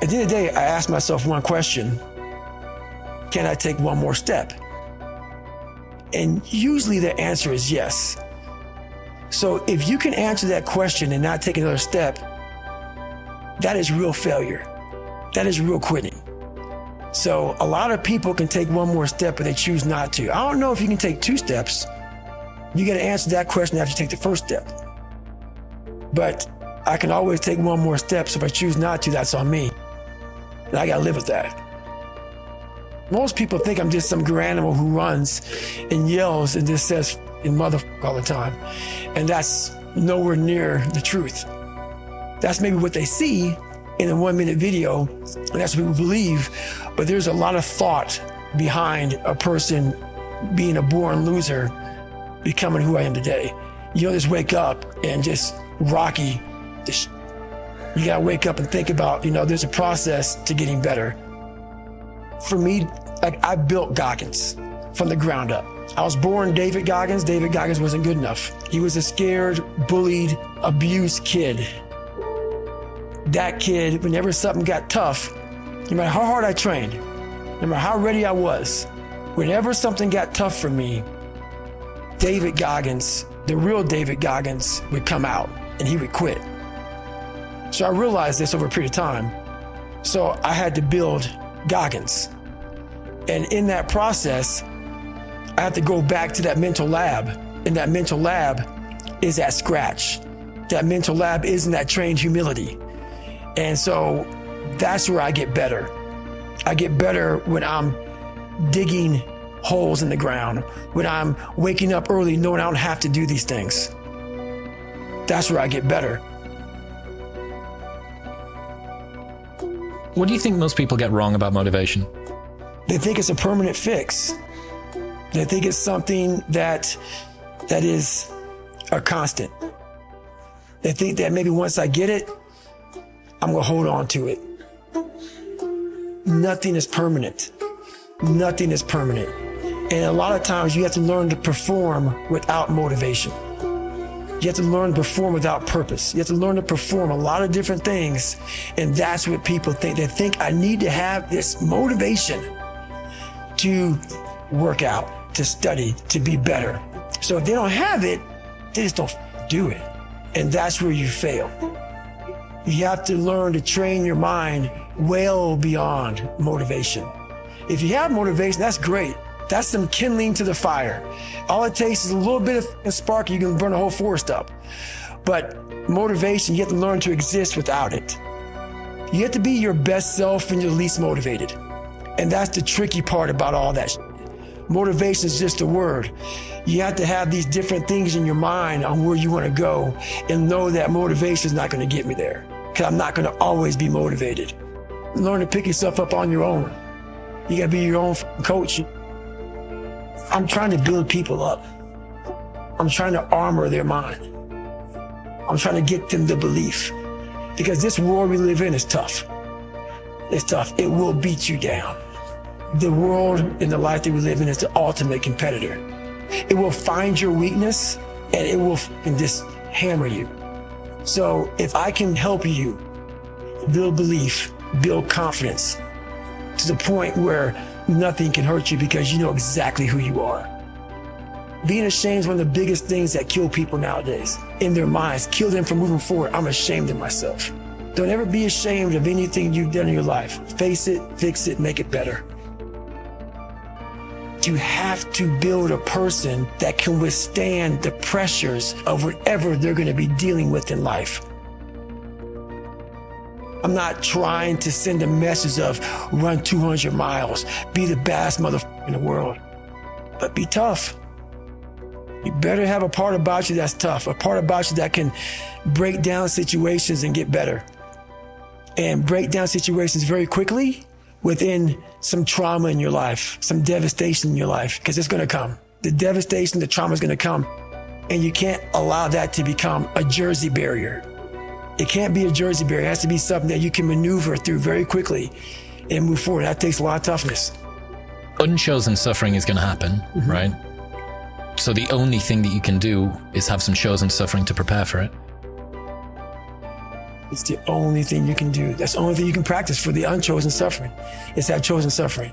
At the end of the day, I asked myself one question: can I take one more step? And usually the answer is yes. So if you can answer that question and not take another step, that is real failure. That is real quitting. So a lot of people can take one more step, but they choose not to. I don't know if you can take 2 steps. You got to answer that question after you take the first step. But I can always take one more step, so if I choose not to, that's on me. And I got to live with that. Most people think I'm just some animal who runs and yells and just says "in mother" all the time. And that's nowhere near the truth. That's maybe what they see in a 1-minute video, and that's what people believe. But there's a lot of thought behind a person being a born loser, becoming who I am today. You don't just wake up and just rocky. You gotta wake up and think about, there's a process to getting better. For me, I built Goggins from the ground up. I was born David Goggins. David Goggins wasn't good enough. He was a scared, bullied, abused kid. That kid, whenever something got tough, no matter how hard I trained, no matter how ready I was, whenever something got tough for me, David Goggins, the real David Goggins, would come out and he would quit. So I realized this over a period of time. So I had to build Goggins. And in that process, I had to go back to that mental lab. And that mental lab is at scratch. That mental lab is in that trained humility. And so that's where I get better. I get better when I'm digging holes in the ground, when I'm waking up early knowing I don't have to do these things. That's where I get better. What do you think most people get wrong about motivation? They think it's a permanent fix. They think it's something that is a constant. They think that maybe once I get it, I'm gonna hold on to it. Nothing is permanent. Nothing is permanent. And a lot of times you have to learn to perform without motivation. You have to learn to perform without purpose. You have to learn to perform a lot of different things. And that's what people think. They think I need to have this motivation to work out, to study, to be better. So if they don't have it, they just don't do it. And that's where you fail. You have to learn to train your mind well beyond motivation. If you have motivation, that's great. That's some kindling to the fire. All it takes is a little bit of a spark, you can burn a whole forest up. But motivation, you have to learn to exist without it. You have to be your best self when you're least motivated. And that's the tricky part about all that shit. Motivation is just a word. You have to have these different things in your mind on where you want to go and know that motivation is not going to get me there, because I'm not going to always be motivated. Learn to pick yourself up on your own. You got to be your own coach. I'm trying to build people up. I'm trying to armor their mind. I'm trying to get them the belief, because this world we live in is tough. It's tough. It will beat you down. The world and the life that we live in is the ultimate competitor. It will find your weakness and it will just hammer you. So if I can help you build belief, build confidence to the point where nothing can hurt you because you know exactly who you are. Being ashamed is one of the biggest things that kill people nowadays in their minds, kill them from moving forward. I'm ashamed of myself. Don't ever be ashamed of anything you've done in your life. Face it, fix it, make it better. You have to build a person that can withstand the pressures of whatever they're going to be dealing with in life. I'm not trying to send a message of run 200 miles, be the baddest motherfucker in the world, but be tough. You better have a part about you that's tough, a part about you that can break down situations and get better. And break down situations very quickly within some trauma in your life, some devastation in your life, because it's going to come. The devastation, the trauma is going to come. And you can't allow that to become a Jersey barrier. It can't be a Jersey barrier. It has to be something that you can maneuver through very quickly and move forward. That takes a lot of toughness. Unchosen suffering is going to happen, right? So the only thing that you can do is have some chosen suffering to prepare for it. It's the only thing you can do. That's the only thing you can practice for the unchosen suffering. It's that chosen suffering.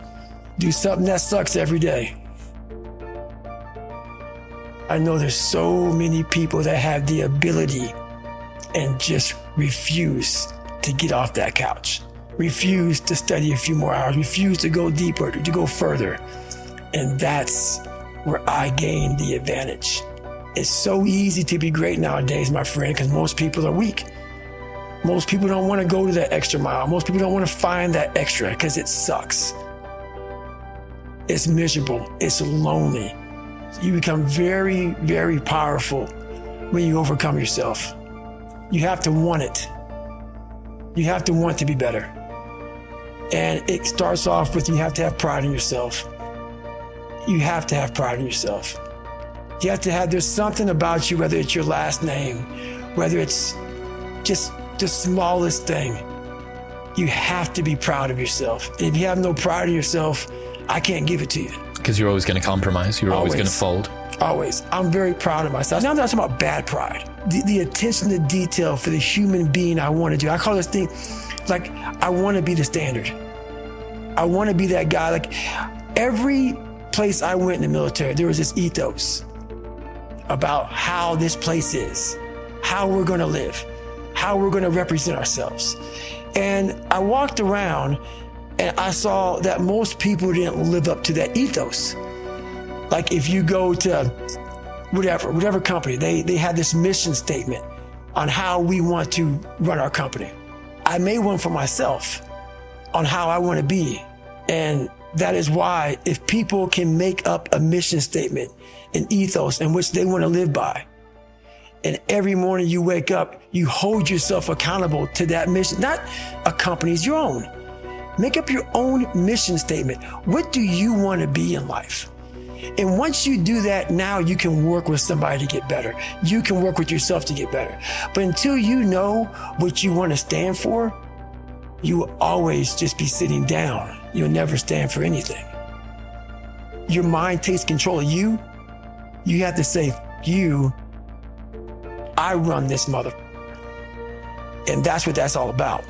Do something that sucks every day. I know there's so many people that have the ability and just refuse to get off that couch, refuse to study a few more hours, refuse to go deeper, to go further. And that's where I gain the advantage. It's so easy to be great nowadays, my friend, because most people are weak. Most people don't want to go to that extra mile. Most people don't want to find that extra because it sucks. It's miserable. It's lonely. You become very, very powerful when you overcome yourself. You have to want it. You have to want to be better. And it starts off with you have to have pride in yourself. You have to have pride in yourself. You have to have, there's something about you, whether it's your last name, whether it's just the smallest thing. You have to be proud of yourself. If you have no pride in yourself, I can't give it to you. Because you're always going to compromise. You're always going to fold. Always. I'm very proud of myself. Now I'm not talking about bad pride. The attention to detail for the human being I want to do. I call this thing, like, I want to be the standard. I want to be that guy. Like, every place I went in the military, there was this ethos about how this place is, how we're going to live, how we're going to represent ourselves. And I walked around and I saw that most people didn't live up to that ethos. Like, if you go to whatever company, they had this mission statement on how we want to run our company. I made one for myself on how I want to be. And that is why, if people can make up a mission statement, an ethos in which they want to live by, and every morning you wake up, you hold yourself accountable to that mission, not a company's, your own. Make up your own mission statement. What do you want to be in life? And once you do that, now you can work with somebody to get better. You can work with yourself to get better. But until you know what you want to stand for, you will always just be sitting down. You'll never stand for anything. Your mind takes control of you. You have to say, I run this mother. And that's what that's all about.